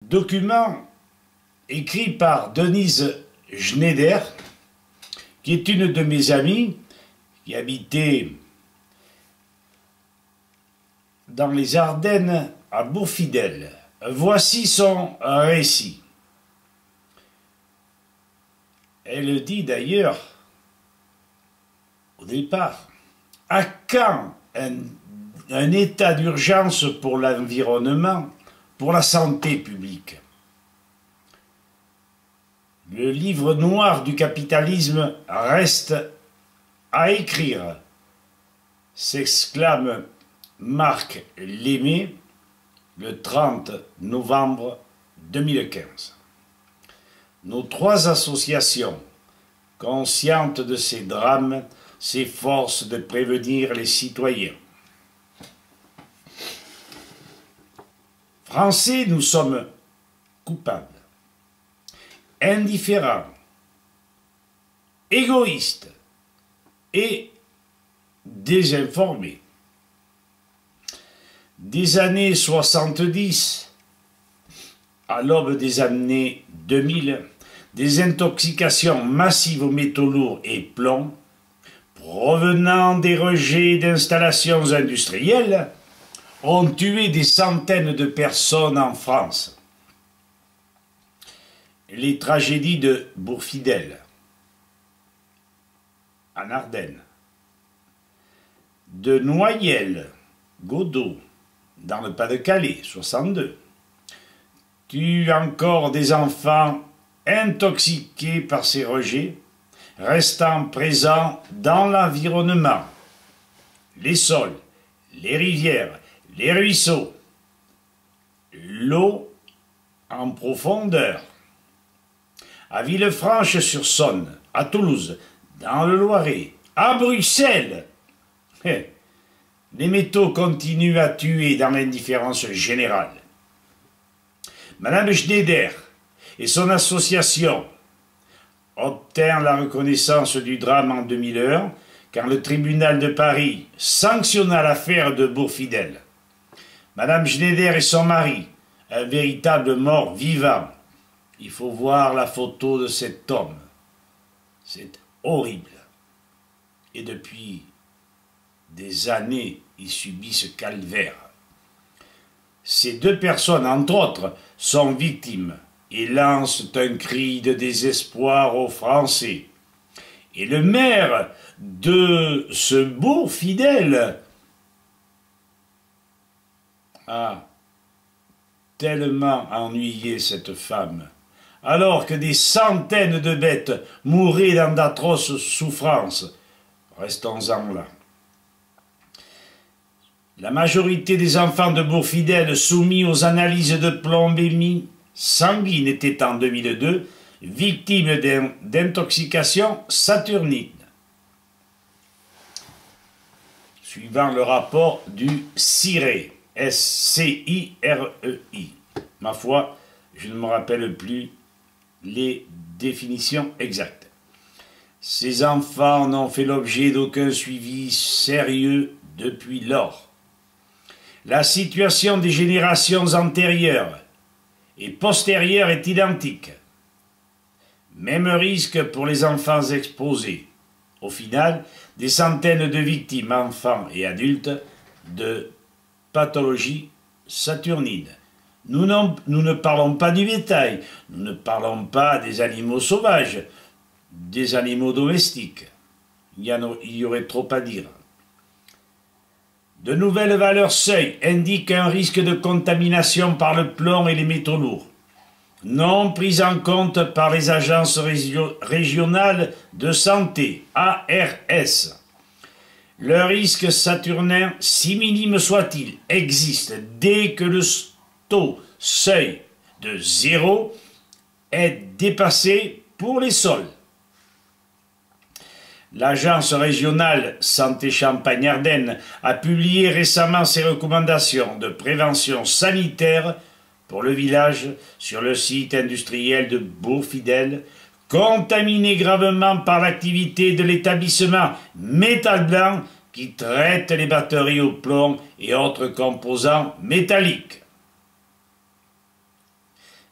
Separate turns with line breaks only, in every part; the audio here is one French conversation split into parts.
Document écrit par Denise Schneider, qui est une de mes amies, qui habitait dans les Ardennes à Bourg-Fidèle. Voici son récit. Elle dit d'ailleurs, au départ, à quand un état d'urgence pour l'environnement, pour la santé publique? Le livre noir du capitalisme reste à écrire, s'exclame Marc Lémé le 30 novembre 2015. Nos trois associations, conscientes de ces drames, s'efforcent de prévenir les citoyens. Français, nous sommes coupables, indifférents, égoïstes et désinformés. Des années 70 à l'aube des années 2000, des intoxications massives aux métaux lourds et plomb, provenant des rejets d'installations industrielles, ont tué des centaines de personnes en France. Les tragédies de Bourg-Fidèle, en Ardennes, de Noyelles, Godeau, dans le Pas-de-Calais, 62, tuent encore des enfants intoxiqués par ces rejets, restant présents dans l'environnement, les sols, les rivières, les ruisseaux, l'eau en profondeur. À Villefranche-sur-Saône, à Toulouse, dans le Loiret, à Bruxelles, les métaux continuent à tuer dans l'indifférence générale. Madame Schneider et son association obtinrent la reconnaissance du drame en 2001 quand le tribunal de Paris sanctionna l'affaire de Bourg-Fidèle. Madame Schneider et son mari, un véritable mort vivant. Il faut voir la photo de cet homme. C'est horrible. Et depuis des années, il subit ce calvaire. Ces deux personnes, entre autres, sont victimes et lancent un cri de désespoir aux Français. Et le maire de ce Bourg-Fidèle a tellement ennuyé cette femme, alors que des centaines de bêtes mouraient dans d'atroces souffrances. Restons-en là. La majorité des enfants de Bourg-Fidèle soumis aux analyses de plombémie sanguine étaient en 2002 victimes d'intoxication saturnine. Suivant le rapport du CIREI, S-C-I-R-E-I. Ma foi, je ne me rappelle plus les définitions exactes. Ces enfants n'ont fait l'objet d'aucun suivi sérieux depuis lors. La situation des générations antérieures et postérieures est identique. Même risque pour les enfants exposés. Au final, des centaines de victimes, enfants et adultes, de pathologies saturnines. Nous ne parlons pas du bétail, nous ne parlons pas des animaux sauvages, des animaux domestiques. Il y aurait trop à dire. De nouvelles valeurs seuil indiquent un risque de contamination par le plomb et les métaux lourds, non pris en compte par les agences régionales de santé, ARS. Le risque saturnin, si minime soit-il, existe dès que le taux seuil de 0 est dépassé pour les sols. L'agence régionale Santé Champagne-Ardenne a publié récemment ses recommandations de prévention sanitaire pour le village sur le site industriel de Bourg-Fidèle, contaminé gravement par l'activité de l'établissement Métal Blanc qui traite les batteries au plomb et autres composants métalliques.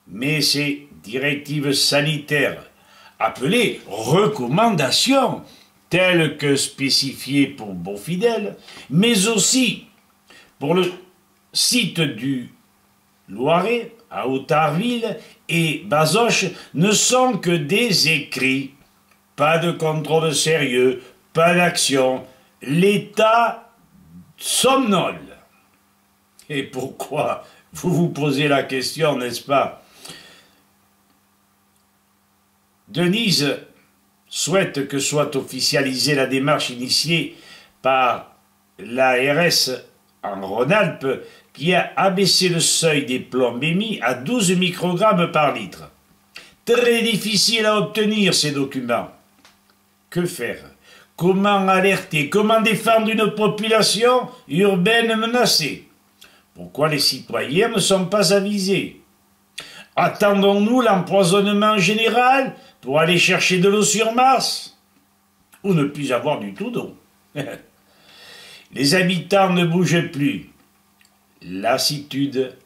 mais ces directives sanitaires, appelées recommandations, telles que spécifiées pour Beaufidèle, mais aussi pour le site du Loiret, à Outarville et Bazoches, ne sont que des écrits. Pas de contrôle sérieux, pas d'action. L'État somnole. Et pourquoi? Vous vous posez la question, n'est-ce pas? Denise souhaite que soit officialisée la démarche initiée par l'ARS en Rhône-Alpes qui a abaissé le seuil des plombémies à 12 microgrammes par litre. Très difficile à obtenir ces documents. Que faire? Comment alerter? Comment défendre une population urbaine menacée? Pourquoi les citoyens ne sont pas avisés? Attendons-nous l'empoisonnement général pour aller chercher de l'eau sur Mars? Ou ne plus avoir du tout d'eau? Les habitants ne bougent plus. Lassitude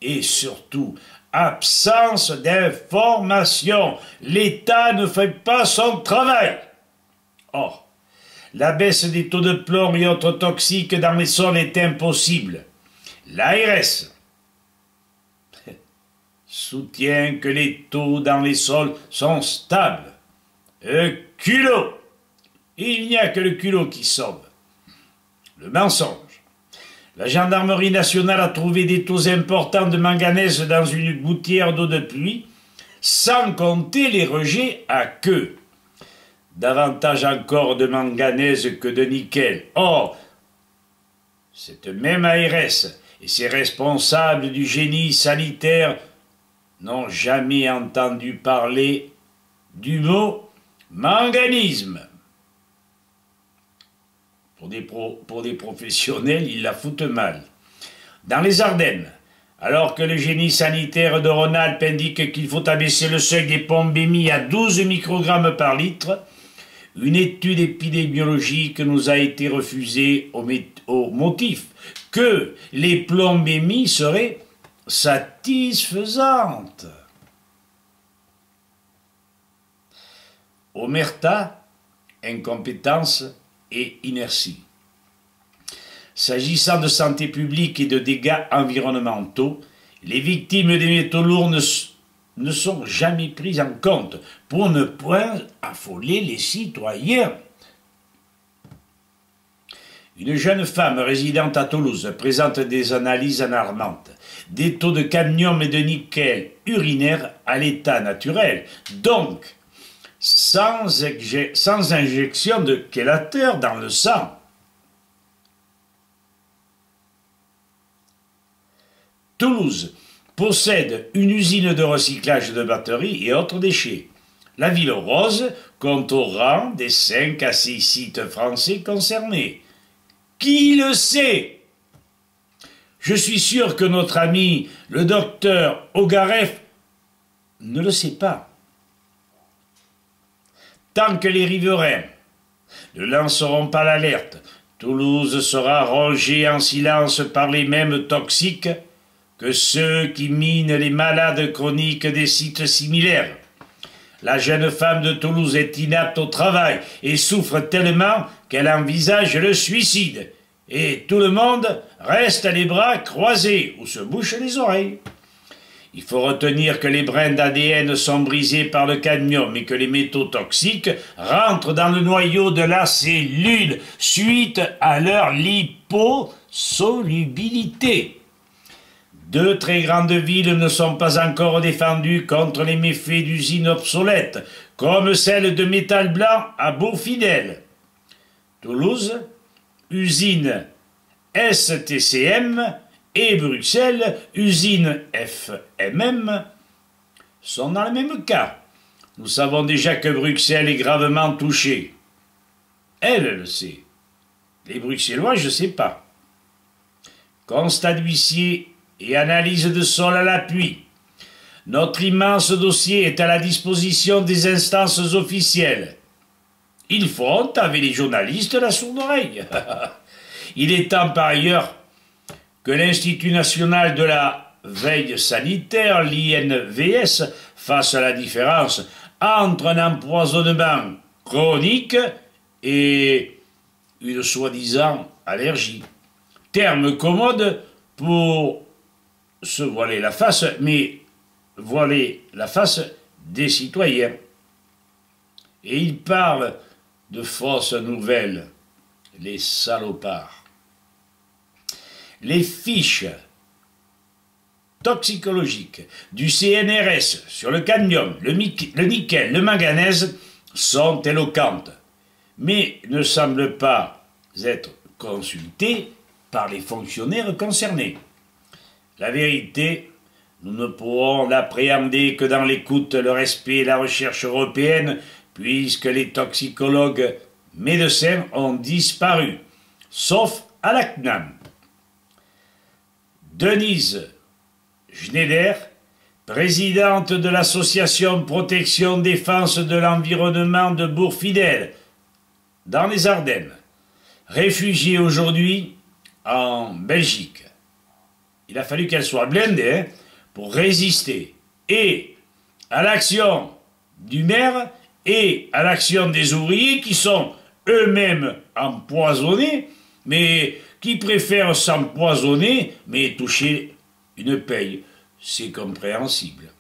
et surtout absence d'information. L'État ne fait pas son travail. Or, la baisse des taux de plomb et autres toxiques dans les sols est impossible. L'ARS soutient que les taux dans les sols sont stables. Culot! Il n'y a que le culot qui sauve. Le mensonge. La gendarmerie nationale a trouvé des taux importants de manganèse dans une gouttière d'eau de pluie, sans compter les rejets à queue. Davantage encore de manganèse que de nickel. Or, cette même ARS et ses responsables du génie sanitaire n'ont jamais entendu parler du mot manganisme. Pour des professionnels, ils la foutent mal. Dans les Ardennes, alors que le génie sanitaire de Rhône-Alpes indique qu'il faut abaisser le seuil des plombémies à 12 microgrammes par litre, une étude épidémiologique nous a été refusée au motif que les plombémies seraient satisfaisantes. Omerta, incompétence et inertie. S'agissant de santé publique et de dégâts environnementaux, les victimes des métaux lourds ne sont jamais prises en compte pour ne point affoler les citoyens. Une jeune femme résidente à Toulouse présente des analyses alarmantes, des taux de cadmium et de nickel urinaires à l'état naturel, donc sans injection de chélateur dans le sang. Toulouse possède une usine de recyclage de batteries et autres déchets. La ville rose compte au rang des 5 à 6 sites français concernés. Qui le sait? Je suis sûr que notre ami, le docteur Ogareff, ne le sait pas. Tant que les riverains ne lanceront pas l'alerte, Toulouse sera rongée en silence par les mêmes toxiques que ceux qui minent les malades chroniques des sites similaires. La jeune femme de Toulouse est inapte au travail et souffre tellement qu'elle envisage le suicide. Et tout le monde reste les bras croisés ou se bouche les oreilles. Il faut retenir que les brins d'ADN sont brisés par le cadmium et que les métaux toxiques rentrent dans le noyau de la cellule suite à leur liposolubilité. 2 très grandes villes ne sont pas encore défendues contre les méfaits d'usines obsolètes, comme celle de métal blanc à Beaufidèle. Toulouse, usine STCM, et Bruxelles, usine FMM, sont dans le même cas. Nous savons déjà que Bruxelles est gravement touchée. Elle le sait. Les Bruxellois, je ne sais pas. Constat d'huissier et analyse de sol à l'appui. Notre immense dossier est à la disposition des instances officielles. Ils font, avec les journalistes, la sourde oreille. Il est temps par ailleurs que l'Institut national de la veille sanitaire, l'INVS, fasse la différence entre un empoisonnement chronique et une soi-disant allergie. Terme commode pour se voiler la face, mais voiler la face des citoyens. Et il parle de fausses nouvelles, les salopards. Les fiches toxicologiques du CNRS sur le cadmium, le nickel, le manganèse sont éloquentes, mais ne semblent pas être consultées par les fonctionnaires concernés. La vérité, nous ne pourrons l'appréhender que dans l'écoute, le respect et la recherche européenne, puisque les toxicologues médecins ont disparu, sauf à la CNAM. Denise Schneider, présidente de l'association Protection Défense de l'Environnement de Bourg-Fidèle, dans les Ardennes, réfugiée aujourd'hui en Belgique. Il a fallu qu'elle soit blindée pour résister et à l'action du maire et à l'action des ouvriers qui sont eux-mêmes empoisonnés, mais qui préfèrent s'empoisonner mais toucher une paye. C'est compréhensible.